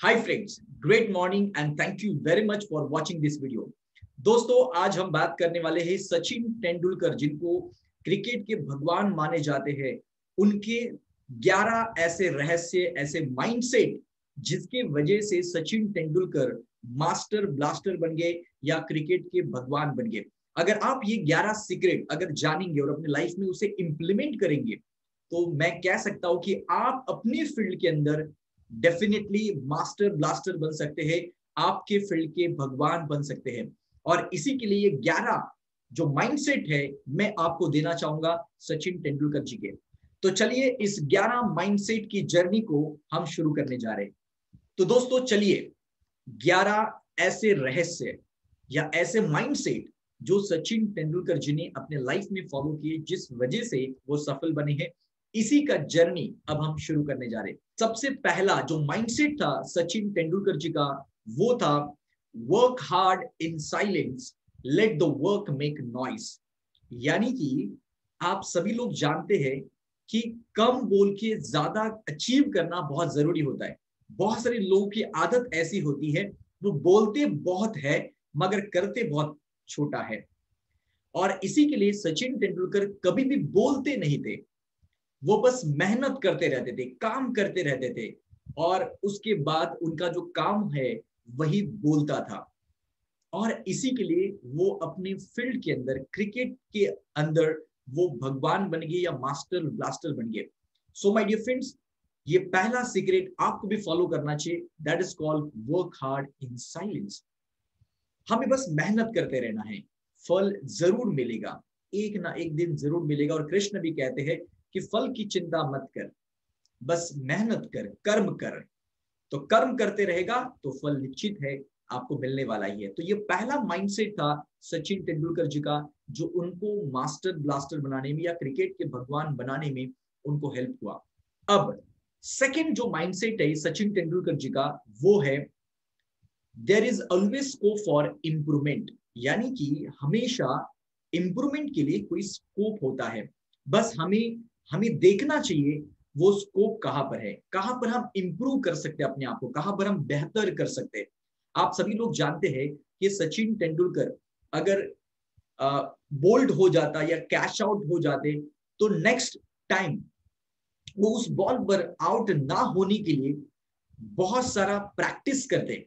Hi friends, great morning and thank you very much for watching this video. दोस्तों, आज हम बात करने वाले हैं सचिन तेंदुलकर, जिनको क्रिकेट के भगवान माने जाते हैं। उनके 11 ऐसे रहस्य, ऐसे माइंडसेट जिसके वजह से सचिन तेंदुलकर मास्टर ब्लास्टर बन गए या क्रिकेट के भगवान बन गए। अगर आप ये 11 सीक्रेट अगर जानेंगे और अपने लाइफ में उसे इंप्लीमेंट करेंगे तो मैं कह सकता हूं कि आप अपने फील्ड के अंदर डेफिनेटली मास्टर ब्लास्टर बन सकते हैं, आपके फील्ड के भगवान बन सकते हैं। और इसी के लिए ये 11 जो माइंडसेट है मैं आपको देना चाहूंगा सचिन तेंदुलकर जी के। तो चलिए इस 11 माइंडसेट की जर्नी को हम शुरू करने जा रहे हैं। तो दोस्तों चलिए 11 ऐसे रहस्य या ऐसे माइंडसेट जो सचिन तेंदुलकर जी ने अपने लाइफ में फॉलो किए, जिस वजह से वो सफल बने हैं, इसी का जर्नी अब हम शुरू करने जा रहे हैं। सबसे पहला जो माइंडसेट था सचिन तेंदुलकर जी का, वो था work hard in silence, let the work make noise. यानी कि आप सभी लोग जानते हैं कि कम बोल के ज्यादा अचीव करना बहुत जरूरी होता है। बहुत सारे लोगों की आदत ऐसी होती है, वो बोलते बहुत है मगर करते बहुत छोटा है। और इसी के लिए सचिन तेंदुलकर कभी भी बोलते नहीं थे, वो बस मेहनत करते रहते थे, काम करते रहते थे, और उसके बाद उनका जो काम है वही बोलता था। और इसी के लिए वो अपने फील्ड के अंदर, क्रिकेट के अंदर, वो भगवान बन गए या मास्टर ब्लास्टर बन गए। सो माय डियर फ्रेंड्स, ये पहला सीक्रेट आपको भी फॉलो करना चाहिए, that is called work hard in silence. हमें बस मेहनत करते रहना है, फल जरूर मिलेगा, एक ना एक दिन जरूर मिलेगा। और कृष्ण भी कहते हैं कि फल की चिंता मत कर, बस मेहनत कर, कर्म कर। तो कर्म करते रहेगा तो फल निश्चित है आपको मिलने वाला ही है। तो ये पहला माइंडसेट था सचिन तेंदुलकर जी का, जो उनको मास्टर ब्लास्टर बनाने में या क्रिकेट के भगवान बनाने में उनको हेल्प हुआ। अब सेकंड जो माइंडसेट है सचिन तेंदुलकर जी का, वो है there is always scope for improvement. यानी कि हमेशा इंप्रूवमेंट के लिए कोई स्कोप होता है, बस हमें हमें देखना चाहिए वो स्कोप कहां पर है, कहां पर हम इंप्रूव कर सकते हैं अपने आप को, कहां पर हम बेहतर कर सकते हैं। आप सभी लोग जानते हैं कि सचिन तेंदुलकर अगर बोल्ड हो जाता या कैश आउट हो जाते तो नेक्स्ट टाइम वो उस बॉल पर आउट ना होने के लिए बहुत सारा प्रैक्टिस करते,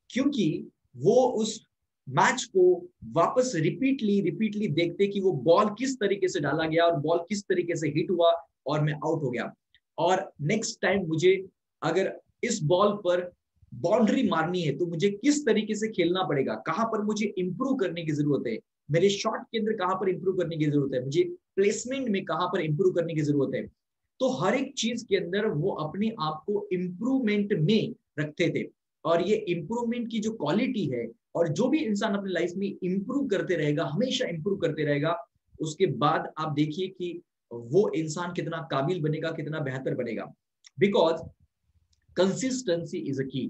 क्योंकि वो उस मैच को वापस रिपीटली रिपीटली देखते कि वो बॉल किस तरीके से डाला गया और बॉल किस तरीके से हिट हुआ और मैं आउट हो गया। और नेक्स्ट टाइम मुझे अगर इस बॉल पर बाउंड्री मारनी है तो मुझे किस तरीके से खेलना पड़ेगा, कहां पर मुझे इंप्रूव करने की जरूरत है, मेरे शॉट के अंदर कहां पर इंप्रूव करने की जरूरत है, मुझे प्लेसमेंट में कहां पर इंप्रूव करने की जरूरत है। तो हर एक चीज के अंदर वो अपने आप को इंप्रूवमेंट में रखते थे। और ये इंप्रूवमेंट की जो क्वालिटी है, और जो भी इंसान अपनी लाइफ में इंप्रूव करते रहेगा, हमेशा इंप्रूव करते रहेगा, उसके बाद आप देखिए कि वो इंसान कितना काबिल बनेगा, कितना बेहतर बनेगा। Because consistency is a key,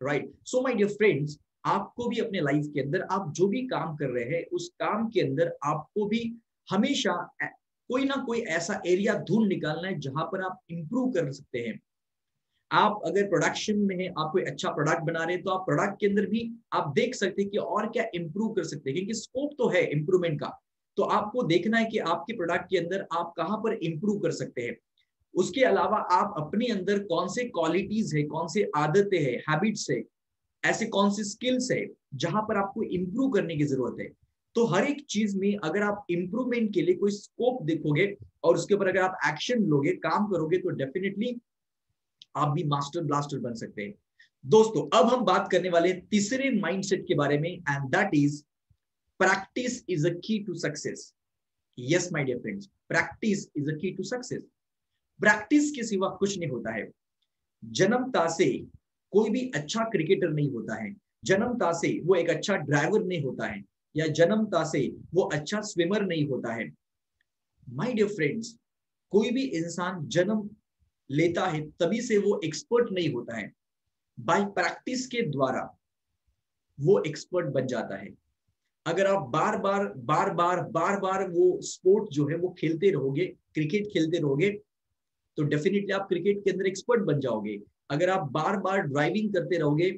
right. So my dear friends, आपको भी अपने लाइफ के अंदर आप जो भी काम कर रहे हैं उस काम के अंदर आपको भी हमेशा कोई ना कोई ऐसा एरिया ढूंढ निकालना है जहां पर आप इंप्रूव कर सकते हैं। आप अगर प्रोडक्शन में है, आप कोई अच्छा प्रोडक्ट बना रहे हैं, तो आप प्रोडक्ट के अंदर भी आप देख सकते हैं कि और क्या इंप्रूव कर सकते हैं, क्योंकि स्कोप तो है इंप्रूवमेंट का। तो आपको देखना है कि आपके प्रोडक्ट के अंदर आप कहां पर इंप्रूव कर सकते हैं। उसके अलावा आप अपने अंदर कौन से क्वालिटीज है, कौन से आदतें है, हैबिट्स है, ऐसे कौन से स्किल्स है जहां पर आपको इंप्रूव करने की जरूरत है। तो हर एक चीज में अगर आप इंप्रूवमेंट के लिए कोई स्कोप देखोगे और उसके ऊपर अगर आप एक्शन लोगे, काम करोगे, तो डेफिनेटली आप भी मास्टर ब्लास्टर बन सकते हैं। दोस्तों, अब हम बात करने वाले हैं तीसरे माइंडसेट के बारे में, and that is practice is a key to success. Yes my dear friends, practice is a key to success. Practice के सिवा कुछ नहीं होता है। जन्मता से कोई भी अच्छा क्रिकेटर नहीं होता है, जन्मता से वो एक अच्छा ड्राइवर नहीं होता है, या जन्मता से वो अच्छा स्विमर नहीं होता है। माय डियर फ्रेंड्स, कोई भी इंसान जन्म लेता है तभी से वो एक्सपर्ट नहीं होता है, बाय प्रैक्टिस के द्वारा वो एक्सपर्ट बन जाता है। अगर आप बार बार वो स्पोर्ट जो है वो खेलते रहोगे, क्रिकेट खेलते रहोगे, तो डेफिनेटली आप क्रिकेट के अंदर एक्सपर्ट बन जाओगे। अगर आप बार बार ड्राइविंग करते रहोगे,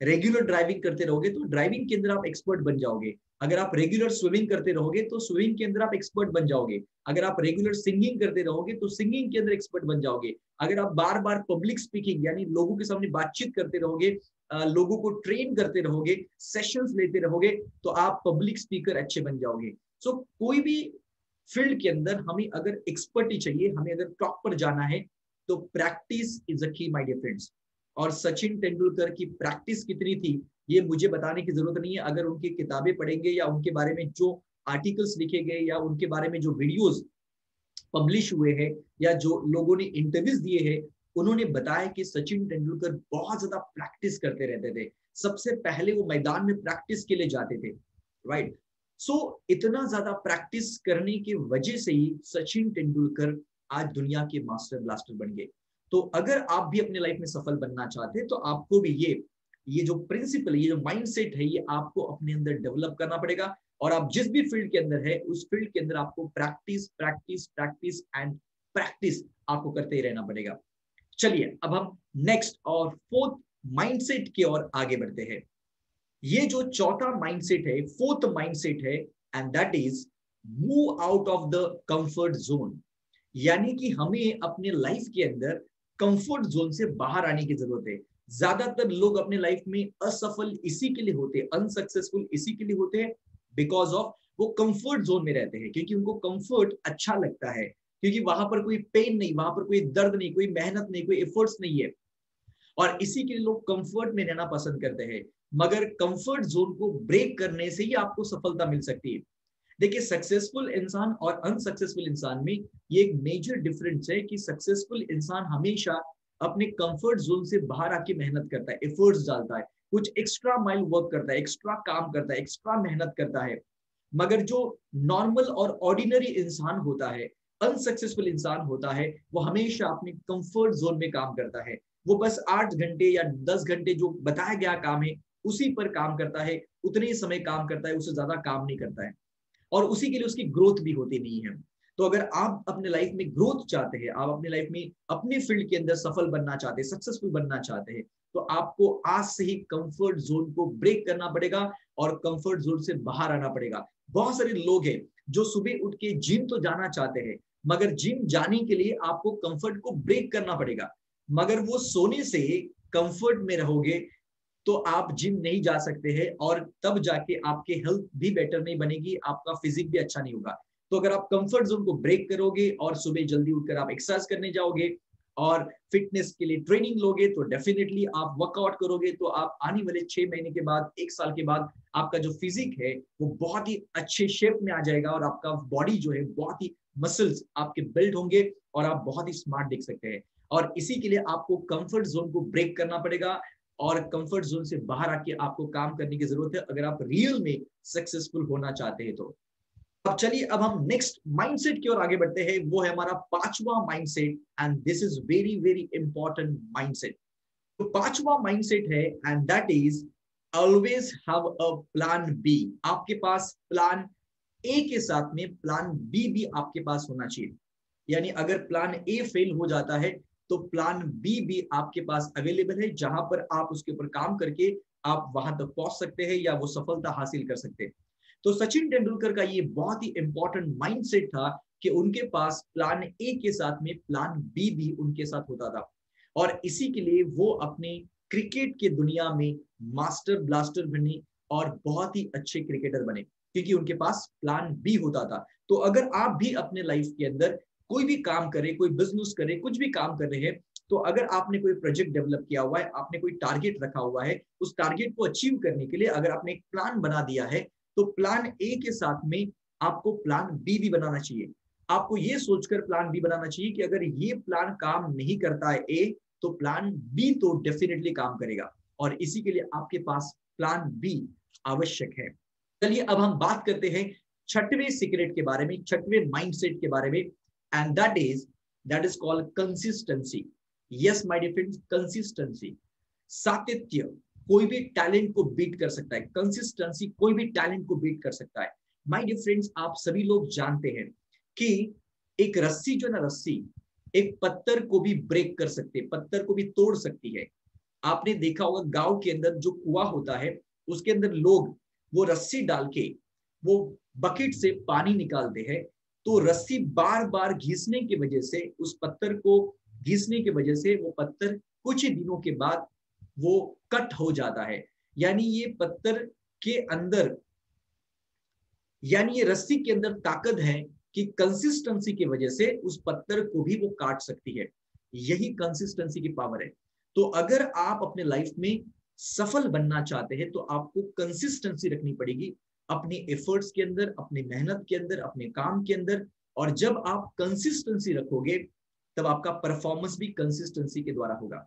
रेगुलर ड्राइविंग करते रहोगे, तो ड्राइविंग के अंदर आप एक्सपर्ट बन जाओगे। अगर आप रेगुलर स्विमिंग करते रहोगे तो स्विमिंग के अंदर आप एक्सपर्ट बन जाओगे। अगर आप रेगुलर सिंगिंग करते रहोगे तो सिंगिंग के अंदर एक्सपर्ट बन जाओगे। अगर आप बार बार पब्लिक स्पीकिंग यानी लोगों के सामने बातचीत करते रहोगे, लोगों को ट्रेन करते रहोगे, सेशंस लेते रहोगे, तो आप पब्लिक स्पीकर अच्छे बन जाओगे। सो कोई भी फील्ड के अंदर हमें अगर एक्सपर्टी चाहिए, हमें अगर टॉप पर जाना है, तो प्रैक्टिस इज अ की माय डियर फ्रेंड्स। और सचिन तेंदुलकर की प्रैक्टिस कितनी थी ये मुझे बताने की जरूरत नहीं है। अगर उनकी किताबें पढ़ेंगे या उनके बारे में जो आर्टिकल्स लिखे गए या उनके बारे में जो वीडियोस पब्लिश हुए हैं या जो लोगों ने इंटरव्यूज दिए हैं, उन्होंने बताया कि सचिन तेंदुलकर बहुत ज्यादा प्रैक्टिस करते रहते थे। सबसे पहले वो मैदान में प्रैक्टिस के लिए जाते थे, राइट। सो इतना ज्यादा प्रैक्टिस करने की वजह से ही सचिन तेंदुलकर आज दुनिया के मास्टर ब्लास्टर बन गए। तो अगर आप भी अपने लाइफ में सफल बनना चाहते हैं तो आपको भी ये जो प्रिंसिपल, ये जो माइंडसेट है, ये आपको अपने अंदर डेवलप करना पड़ेगा। और आप जिस भी फील्ड के अंदर है, उस फील्ड के अंदर आपको practice practice practice and practice आपको करते ही रहना पड़ेगा। चलिए अब हम नेक्स्ट और फोर्थ माइंडसेट की ओर आगे बढ़ते हैं। ये जो चौथा माइंडसेट है, फोर्थ माइंडसेट है, and that is move out of the comfort zone. यानी कि हमें अपने लाइफ के अंदर कंफर्ट जोन से बाहर आने की जरूरत है। ज्यादातर लोग अपने लाइफ में असफल इसी के लिए होते हैं, अनसक्सेसफुल इसी के लिए होते हैं, बिकॉज ऑफ वो कंफर्ट जोन में रहते हैं, क्योंकि उनको कंफर्ट अच्छा लगता है, क्योंकि वहां पर कोई पेन नहीं, वहां पर कोई दर्द नहीं, कोई मेहनत नहीं, कोई एफर्ट्स नहीं है, और इसी के लिए लोग कंफर्ट में रहना पसंद करते हैं। मगर कंफर्ट जोन को ब्रेक करने से ही आपको सफलता मिल सकती है। देखिए, सक्सेसफुल इंसान और अनसक्सेसफुल इंसान में ये एक मेजर डिफरेंस है कि सक्सेसफुल इंसान हमेशा अपने कंफर्ट जोन से बाहर आके मेहनत करता है, एफर्ट्स डालता है, कुछ एक्स्ट्रा माइल वर्क करता है, एक्स्ट्रा काम करता है, एक्स्ट्रा मेहनत करता है। मगर जो नॉर्मल और ऑर्डिनरी इंसान होता है, अनसक्सेसफुल इंसान होता है, वो हमेशा अपने कंफर्ट जोन में काम करता है। वो बस 8 घंटे या 10 घंटे जो बताया गया काम है उसी पर काम करता है, उतने ही समय काम करता है, उससे ज्यादा काम नहीं करता है, और उसी के लिए उसकी ग्रोथ भी होती नहीं है। तो अगर आप अपने लाइफ में ग्रोथ चाहते हैं, आप अपने लाइफ में अपने फील्ड के अंदर सफल बनना चाहते हैं, सक्सेसफुल बनना चाहते हैं, तो आपको आज से ही कंफर्ट जोन को ब्रेक करना पड़ेगा और कंफर्ट जोन से बाहर आना पड़ेगा। बहुत सारे लोग हैं जो सुबह उठ के जिम तो जाना चाहते हैं, मगर जिम जाने के लिए आपको कंफर्ट को ब्रेक करना पड़ेगा। मगर वो सोने से कंफर्ट में रहोगे तो आप जिम नहीं जा सकते हैं, और तब जाके आपके हेल्थ भी बेटर नहीं बनेगी, आपका फिजिक भी अच्छा नहीं होगा। तो अगर आप कंफर्ट जोन को ब्रेक करोगे और सुबह जल्दी उठकर आप एक्सरसाइज करने जाओगे और फिटनेस के लिए ट्रेनिंग लोगे, तो डेफिनेटली आप वर्कआउट करोगे, तो आप आने वाले 6 महीने के बाद, 1 साल के बाद, आपका जो फिजिक है वो बहुत ही अच्छे शेप में आ जाएगा, और आपका बॉडी जो है बहुत ही मसल्स आपके बिल्ड होंगे और आप बहुत ही स्मार्ट दिख सकते हैं। और इसी के लिए आपको कंफर्ट जोन को ब्रेक करना पड़ेगा और कंफर्ट जोन से बाहर आके आपको काम करने की जरूरत है, अगर आप रियल में सक्सेसफुल होना चाहते हैं तो। अब चलिए, अब हम नेक्स्ट माइंडसेट की ओर आगे बढ़ते हैं। वो है हमारा पांचवा mindset, and this is very very important mindset. तो पांचवा माइंडसेट है, and that is always have a plan B. आपके पास प्लान ए के साथ में प्लान बी भी आपके पास होना चाहिए। यानी अगर प्लान ए फेल हो जाता है तो प्लान बी भी आपके पास अवेलेबल है, जहां पर आप उसके ऊपर काम करके आप वहां तक पहुंच सकते हैं या वो सफलता हासिल कर सकते हैं। तो सचिन तेंदुलकर का ये बहुत ही इंपॉर्टेंट माइंडसेट था कि उनके पास प्लान ए के साथ में प्लान बी भी उनके साथ होता था, और इसी के लिए वो अपने क्रिकेट के दुनिया में मास्टर ब्लास्टर बने और बहुत ही अच्छे क्रिकेटर बने, क्योंकि उनके पास प्लान बी होता था। तो अगर आप भी अपने लाइफ के अंदर कोई भी काम करे, कोई बिजनेस करे, कुछ भी काम कर रहे हैं, तो अगर आपने कोई प्रोजेक्ट डेवलप किया हुआ है, आपने कोई टारगेट रखा हुआ है, उस टारगेट को अचीव करने के लिए अगर आपने एक प्लान बना दिया है, तो प्लान ए के साथ में आपको प्लान बी भी बनाना चाहिए। आपको ये सोचकर प्लान बी बनाना चाहिए कि अगर ये प्लान काम नहीं करता है ए, तो प्लान बी तो डेफिनेटली काम करेगा, और इसी के लिए आपके पास प्लान बी आवश्यक है। चलिए अब हम बात करते हैं छठवें सीक्रेट के बारे में, छठवें माइंडसेट के बारे में, and that is called consistency. Yes my dear friends, consistency, सातत्य कोई भी टैलेंट को बीट कर सकता है, कंसिस्टेंसी कोई भी टैलेंट को बीट कर सकता है। माय डियर फ्रेंड्स, आप सभी लोग जानते हैं कि एक रस्सी जो ना, रस्सी एक पत्थर को भी ब्रेक कर सकते हैं, पत्थर को भी तोड़ सकती है। आपने देखा होगा गांव के अंदर जो कुआं होता है उसके अंदर लोग वो रस्सी डाल के वो बकेट से पानी निकालते हैं, तो रस्सी बार बार घिसने की वजह से, उस पत्थर को घिसने की वजह से वो पत्थर कुछ ही दिनों के बाद वो कट हो जाता है। यानी ये पत्थर के अंदर, यानी ये रस्सी के अंदर ताकत है कि कंसिस्टेंसी की वजह से उस पत्थर को भी वो काट सकती है। यही कंसिस्टेंसी की पावर है। तो अगर आप अपने लाइफ में सफल बनना चाहते हैं तो आपको कंसिस्टेंसी रखनी पड़ेगी अपने एफर्ट्स के अंदर, अपनी मेहनत के अंदर, अपने काम के अंदर। और जब आप कंसिस्टेंसी रखोगे तब आपका परफॉर्मेंस भी कंसिस्टेंसी के द्वारा होगा।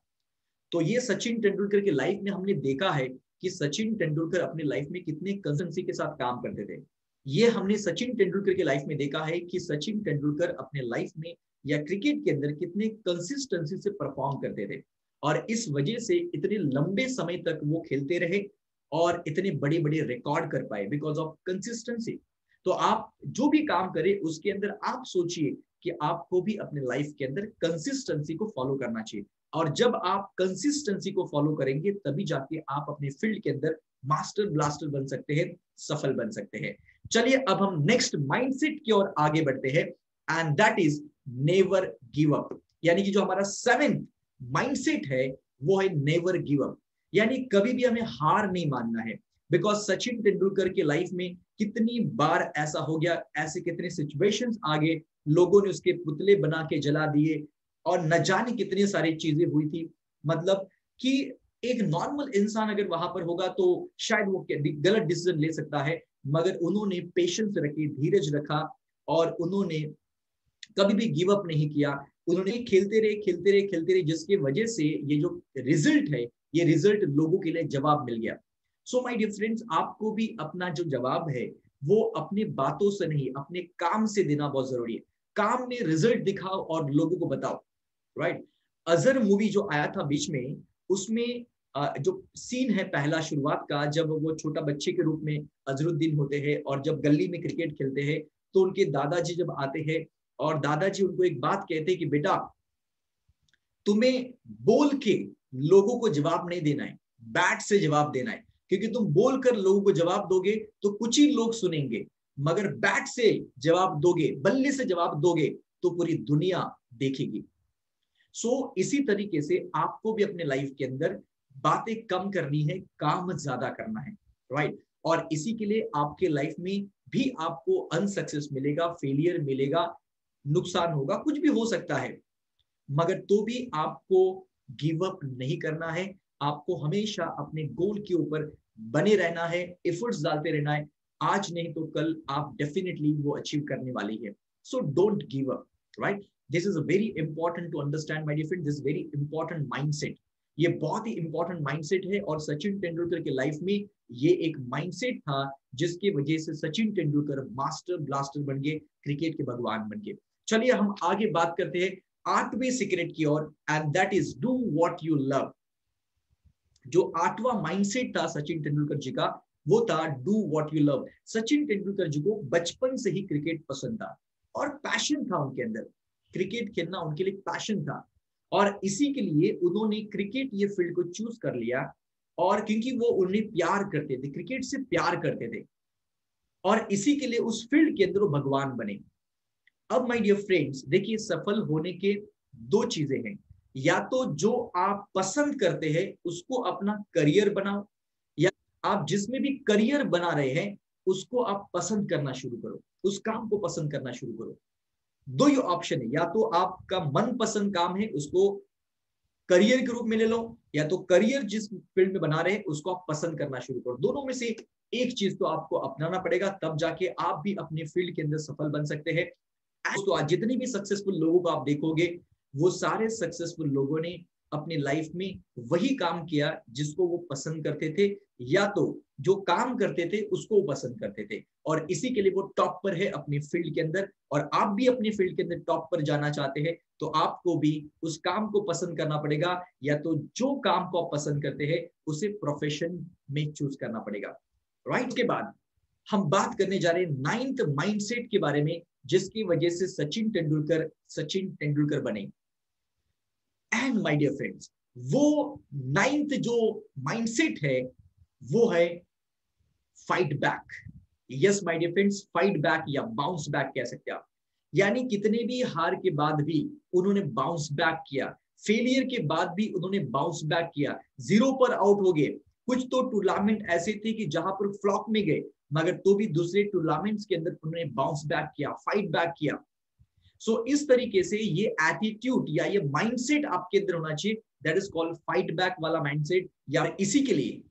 तो ये सचिन तेंदुलकर की लाइफ में हमने देखा है कि सचिन तेंदुलकर अपनी लाइफ में कितने कंसिस्टेंसी के साथ काम करते थे। ये हमने सचिन तेंदुलकर की लाइफ में देखा है कि सचिन तेंदुलकर अपने लाइफ में या क्रिकेट के अंदर कितने कंसिस्टेंसी से परफॉर्म करते थे, और इस वजह से इतने लंबे समय तक वो खेलते रहे और इतने बड़े बड़े रिकॉर्ड कर पाए बिकॉज ऑफ कंसिस्टेंसी। तो आप जो भी काम करें उसके अंदर आप सोचिए कि आपको भी अपने लाइफ के अंदर कंसिस्टेंसी को फॉलो करना चाहिए। और जब आप कंसिस्टेंसी को फॉलो करेंगे तभी जाके आप अपने फील्ड के अंदर मास्टर ब्लास्टर बन सकते हैं, सफल बन सकते हैं। चलिए अब हम नेक्स्ट माइंडसेट की ओर आगे बढ़ते हैं, and that is never give up. यानी कि जो हमारा 7th माइंडसेट है वो है नेवर गिव अप, यानी कभी भी हमें हार नहीं मानना है। बिकॉज सचिन तेंदुलकर की लाइफ में कितनी बार ऐसा हो गया, ऐसे कितने सिचुएशंस आ गए, लोगों ने उसके पुतले बना के जला दिए और न जाने कितनी सारी चीजें हुई थी। मतलब कि एक नॉर्मल इंसान अगर वहां पर होगा तो शायद वो गलत डिसीजन ले सकता है, मगर उन्होंने पेशेंस रखी, धीरज रखा, और उन्होंने कभी भी गिव अप नहीं किया। उन्होंने खेलते रहे खेलते रहे खेलते रहे, जिसकी वजह से ये जो रिजल्ट है, ये रिजल्ट लोगों के लिए जवाब मिल गया। सो माय डियर फ्रेंड्स, आपको भी अपना जो जवाब है वो अपनी बातों से नहीं, अपने काम से देना बहुत जरूरी है। काम में रिजल्ट दिखाओ और लोगों को बताओ, राइट। अजहर मूवी जो आया था बीच में, उसमें जो सीन है पहला शुरुआत का, जब वो छोटा बच्चे के रूप में अजहरुद्दीन होते हैं और जब गली में क्रिकेट खेलते हैं, तो उनके दादाजी जब आते हैं और दादाजी उनको एक बात कहते हैं कि बेटा, तुम्हें बोल के लोगों को जवाब नहीं देना है, बैट से जवाब देना है। क्योंकि तुम बोल कर लोगों को जवाब दोगे तो कुछ ही लोग सुनेंगे, मगर बैट से जवाब दोगे, बल्ले से जवाब दोगे तो पूरी दुनिया देखेगी। सो इसी तरीके से आपको भी अपने लाइफ के अंदर बातें कम करनी है, काम ज्यादा करना है, राइट। और इसी के लिए आपके लाइफ में भी आपको अनसक्सेस मिलेगा, फेलियर मिलेगा, नुकसान होगा, कुछ भी हो सकता है, मगर तो भी आपको गिव अप नहीं करना है। आपको हमेशा अपने गोल के ऊपर बने रहना है, एफर्ट्स डालते रहना है। आज नहीं तो कल आप डेफिनेटली वो अचीव करने वाली है। So don't give up, right. This is a very important to understand my dear friend, this very important mindset. ये बहुत ही इंपॉर्टेंट माइंडसेट है, और सचिन तेंदुलकर के लाइफ में ये एक माइंडसेट था जिसकी वजह से सचिन तेंदुलकर मास्टर ब्लास्टर बन गए, क्रिकेट के भगवान बन गए। चलिए हम आगे बात करते हैं 8वें सीक्रेट की ओर, and that is do what you love. जो 8वां माइंडसेट था सचिन तेंदुलकर जी का, वो था do what you love. Sachin Tendulkar ji को बचपन से ही क्रिकेट पसंद था और पैशन था उनके अंदर, क्रिकेट खेलना उनके लिए पैशन था, और इसी के लिए उन्होंने क्रिकेट ये फील्ड को चूज कर लिया। और क्योंकि वो उन्हें प्यार करते थे, क्रिकेट से प्यार करते थे, और इसी के लिए उस फील्ड के अंदर वो भगवान बने। अब माय डियर फ्रेंड्स देखिए, सफल होने के दो चीजें हैं, या तो जो आप पसंद करते हैं उसको अपना करियर बनाओ, या आप जिसमें भी करियर बना रहे हैं उसको आप पसंद करना शुरू करो, उस काम को पसंद करना शुरू करो। दो ही ऑप्शन है, या तो आपका मनपसंद काम है उसको करियर के रूप में ले लो, या तो करियर जिस फील्ड में बना रहे हैं उसको आप पसंद करना शुरू करो। दोनों में से एक चीज तो आपको अपनाना पड़ेगा, तब जाके आप भी अपने फील्ड के अंदर सफल बन सकते हैं। तो आज जितने भी सक्सेसफुल लोगों को आप देखोगे, वो सारे सक्सेसफुल लोगों ने अपनी लाइफ में वही काम किया जिसको वो पसंद करते थे, या तो जो काम करते थे उसको वो पसंद करते थे, और इसी के लिए वो टॉप पर है अपनी फील्ड के अंदर। और आप भी अपनी फील्ड के अंदर टॉप पर जाना चाहते हैं तो आपको भी उस काम को पसंद करना पड़ेगा, या तो जो काम को आप पसंद करते हैं उसे प्रोफेशन में चूज करना पड़ेगा, राइट। के बाद हम बात करने जा रहे हैं 9th माइंडसेट के बारे में, जिसकी वजह से सचिन तेंदुलकर बने। एंड माय डियर फ्रेंड्स, वो 9th जो माइंडसेट है वो है fight back. Yes my dear friends, fight back या बाउंस बैक कह सकते हैं आप। यानी कितने भी हार के बाद भी उन्होंने बाउंस बैक किया, फेलियर के बाद भी उन्होंने बाउंस बैक किया, 0 पर आउट हो गए। कुछ तो टूर्नामेंट ऐसे थे कि जहां पर फ्लॉप में गए, मगर तो भी दूसरे टूर्नामेंट्स के अंदर उन्होंने बाउंस बैक किया, फाइट बैक किया। सो इस तरीके से ये एटीट्यूड या ये माइंडसेट आपके अंदर होना चाहिए, that is called fight back वाला माइंडसेट। या इसी के लिए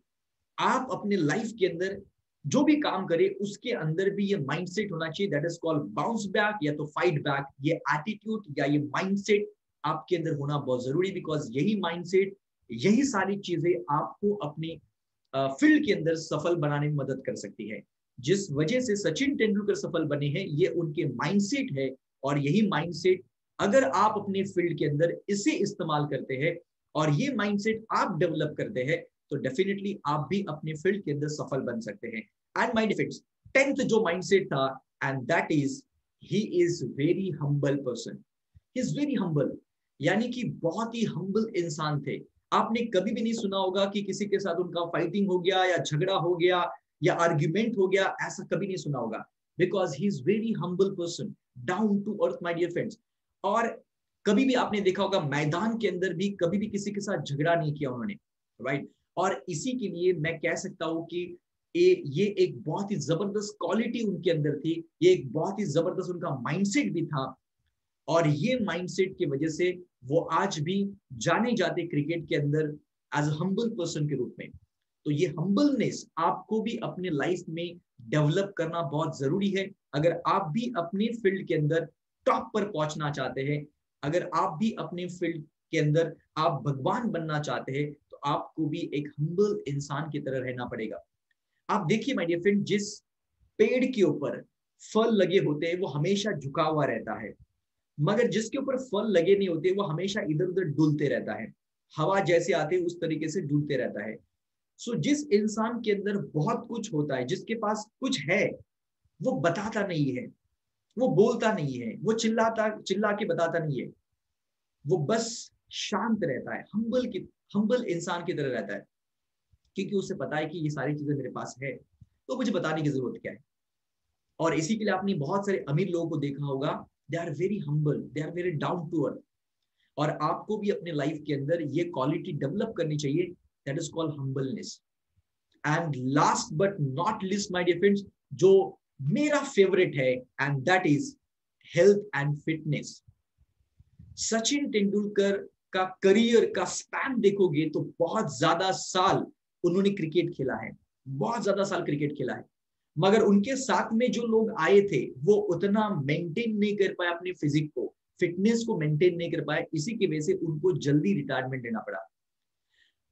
आप अपने लाइफ के अंदर जो भी काम करें उसके अंदर भी ये माइंडसेट होना चाहिए, that is called bounce back या तो फाइट बैक। ये एटीट्यूड या ये माइंडसेट आपके अंदर होना बहुत जरूरी, बिकॉज यही माइंडसेट, यही सारी चीजें आपको अपने फील्ड के अंदर सफल बनाने में मदद कर सकती है। जिस वजह से सचिन तेंदुलकर सफल बने हैं ये उनके माइंडसेट है। और यही माइंडसेट अगर आप अपने फील्ड के अंदर इसे इस्तेमाल करते हैं और ये माइंडसेट आप डेवलप करते हैं तो डेफिनेटली आप भी अपने फील्ड के अंदर सफल बन सकते हैं। एंड माय डिफेंस 10th जो माइंडसेट था, and that is he is very humble person. He is very humble, यानी कि बहुत ही हम्बल इंसान थे। आपने कभी भी नहीं सुना होगा कि किसी के साथ उनका फाइटिंग हो गया या झगड़ा हो गया या आर्ग्यूमेंट हो गया, ऐसा कभी नहीं सुना होगा, because he is very humble person, down to earth my dear friends. और कभी भी आपने देखा होगा मैदान के अंदर भी कभी भी किसी के साथ झगड़ा नहीं किया उन्होंने, राइट। और इसी के लिए मैं कह सकता हूं कि ये एक बहुत ही जबरदस्त क्वालिटी उनके अंदर थी, ये एक बहुत ही जबरदस्त उनका माइंडसेट भी था। और ये माइंडसेट की वजह से वो आज भी जाने जाते क्रिकेट के अंदर एज हम्बल पर्सन के रूप में। तो ये हम्बलनेस आपको भी अपने लाइफ में डेवलप करना बहुत जरूरी है। अगर आप भी अपने फील्ड के अंदर टॉप पर पहुंचना चाहते हैं, अगर आप भी अपने फील्ड के अंदर आप भगवान बनना चाहते हैं, तो आपको भी एक हम्बल इंसान की तरह रहना पड़ेगा। आप देखिए माय डियर फ्रेंड, जिस पेड़ के ऊपर फल लगे होते हैं वो हमेशा झुका हुआ रहता है, मगर जिसके ऊपर फल लगे नहीं होते वो हमेशा इधर उधर डुलते रहता है, हवा जैसे आते उस तरीके से डुलते रहता है। सो जिस इंसान के अंदर बहुत कुछ होता है, जिसके पास कुछ है, वो बताता नहीं है, वो बोलता नहीं है, वो चिल्ला के बताता नहीं है, वो बस शांत रहता है, हम्बल इंसान की तरह रहता है, क्योंकि उसे पता है कि ये सारी चीजें मेरे पास है तो मुझे बताने की जरूरत क्या है। और इसी के लिए आपने बहुत सारे अमीर लोगों को देखा होगा, they are very humble, they are very down to earth. और आपको भी अपने लाइफ के अंदर ये क्वालिटी डेवलप करनी चाहिए, that is called humbleness. And last but not least my dear friends, जो मेरा फेवरेट है, and that is health and fitness. Sachin Tendulkar का करियर का स्पैन देखोगे तो बहुत ज्यादा साल उन्होंने क्रिकेट खेला है, बहुत ज्यादा साल क्रिकेट खेला है, मगर उनके साथ में जो लोग आए थे वो उतना मेंटेन नहीं कर पाए अपने फिजिक को, फिटनेस को मेंटेन नहीं कर पाए, इसी की वजह से उनको जल्दी रिटायरमेंट लेना पड़ा।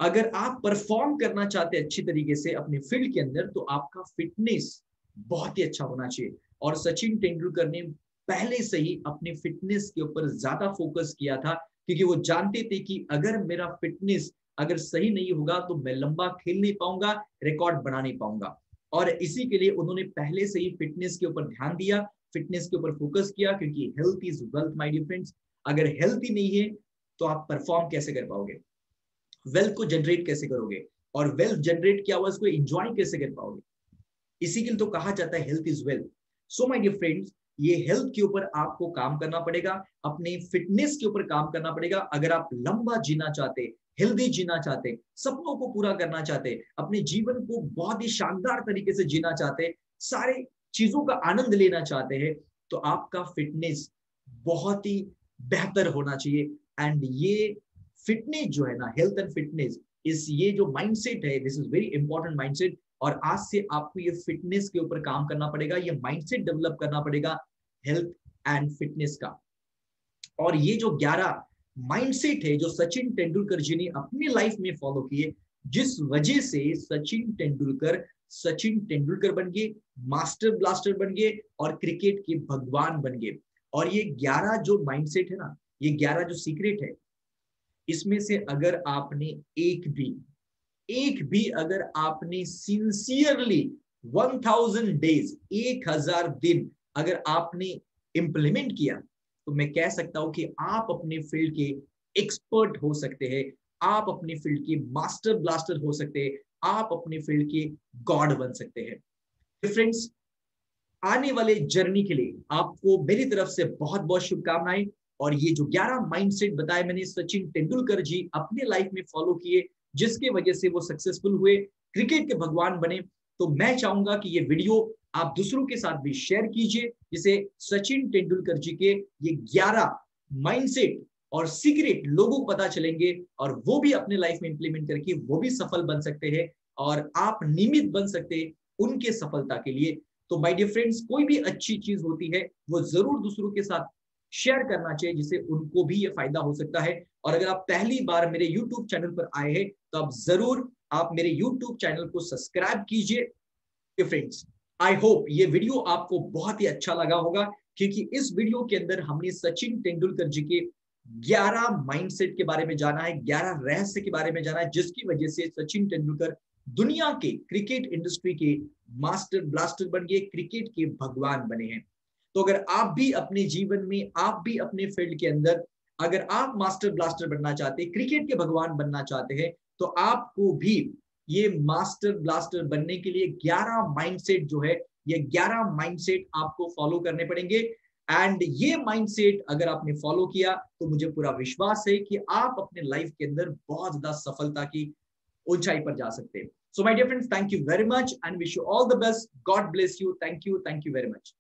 अगर आप परफॉर्म करना चाहते हैं अच्छी तरीके से अपने फील्ड के अंदर तो आपका फिटनेस बहुत ही अच्छा होना चाहिए। और सचिन तेंदुलकर ने पहले से ही अपने फिटनेस के ऊपर ज्यादा फोकस किया था, क्योंकि वो जानते थे कि अगर मेरा फिटनेस अगर सही नहीं होगा तो मैं लंबा खेल नहीं पाऊंगा, रिकॉर्ड बना नहीं पाऊंगा। और इसी के लिए उन्होंने पहले से ही फिटनेस के ऊपर ध्यान दिया, फिटनेस के ऊपर फोकस किया, क्योंकि health is wealth my dear friends. अगर हेल्थ ही नहीं है तो आप परफॉर्म कैसे कर पाओगे, वेल्थ को जनरेट कैसे करोगे, और वेल्थ जनरेट किया हुआ उसको एंजॉय कैसे कर पाओगे। इसी के लिए तो कहा जाता है health is wealth. So my dear friends, ये हेल्थ के ऊपर आपको काम करना पड़ेगा, अपने फिटनेस के ऊपर काम करना पड़ेगा। अगर आप लंबा जीना चाहते, हेल्दी जीना चाहते, सपनों को पूरा करना चाहते, अपने जीवन को बहुत ही शानदार तरीके से जीना चाहते, सारे चीजों का आनंद लेना चाहते हैं, तो आपका फिटनेस बहुत ही बेहतर होना चाहिए। एंड ये फिटनेस जो है ना, हेल्थ एंड फिटनेस, इस ये जो माइंडसेट है, this is very important mindset. और आज से आपको ये फिटनेस के ऊपर काम करना पड़ेगा, ये माइंडसेट डेवलप करना पड़ेगा हेल्थ एंड फिटनेस का। और ये जो 11 माइंडसेट है जो सचिन तेंदुलकर जी ने अपनी लाइफ में फॉलो किए, जिस वजह से सचिन तेंदुलकर बन गए, मास्टर ब्लास्टर बन गए और क्रिकेट के भगवान बन गए। और ये 11 जो माइंडसेट है ना, ये 11 जो सीक्रेट है, इसमें से अगर आपने एक भी अगर आपने सिंसियरली 1000 डेज, 1000 दिन अगर आपने इम्प्लीमेंट किया तो मैं कह सकता हूं कि आप अपने फील्ड के एक्सपर्ट हो सकते हैं, आप अपने फील्ड के मास्टर ब्लास्टर हो सकते हैं, आप अपने फील्ड के गॉड बन सकते हैं। फ्रेंड्स, आने वाले जर्नी के लिए आपको मेरी तरफ से बहुत बहुत शुभकामनाएं। और ये जो 11 माइंडसेट बताए मैंने सचिन तेंदुलकर जी अपने लाइफ में फॉलो किए, जिसके वजह से वो सक्सेसफुल हुए, क्रिकेट के भगवान बने, तो मैं चाहूंगा कि ये वीडियो आप दूसरों के साथ भी शेयर कीजिए, जिसे सचिन तेंदुलकर जी के ये 11 माइंडसेट और सीक्रेट लोगों को पता चलेंगे और वो भी अपने लाइफ में इंप्लीमेंट करके वो भी सफल बन सकते हैं और आप निमित्त बन सकते हैं उनके सफलता के लिए। तो माय डियर फ्रेंड्स, कोई भी अच्छी चीज होती है वो जरूर दूसरों के साथ शेयर करना चाहिए, जिससे उनको भी ये फायदा हो सकता है। और अगर आप पहली बार मेरे YouTube चैनल पर आए हैं तो आप जरूर आप मेरे YouTube चैनल को सब्सक्राइब कीजिए। फ्रेंड्स, आई होप ये वीडियो आपको बहुत ही अच्छा लगा होगा, क्योंकि इस वीडियो के अंदर हमने सचिन तेंदुलकर जी के 11 माइंडसेट के बारे में जाना है, 11 रहस्य के बारे में जाना है, जिसकी वजह से सचिन तेंदुलकर दुनिया के क्रिकेट इंडस्ट्री के मास्टर ब्लास्टर बन गए, क्रिकेट के भगवान बने हैं। तो अगर आप भी अपने जीवन में, आप भी अपने फील्ड के अंदर अगर आप मास्टर ब्लास्टर बनना चाहते हैं, क्रिकेट के भगवान बनना चाहते हैं, तो आपको भी ये मास्टर ब्लास्टर बनने के लिए 11 माइंडसेट जो है, ये 11 माइंडसेट आपको फॉलो करने पड़ेंगे। एंड ये माइंडसेट अगर आपने फॉलो किया तो मुझे पूरा विश्वास है कि आप अपने लाइफ के अंदर बहुत ज्यादा सफलता की ऊंचाई पर जा सकते हैं। So my dear friends, thank you very much and wish you all the best. God bless you. Thank you very much.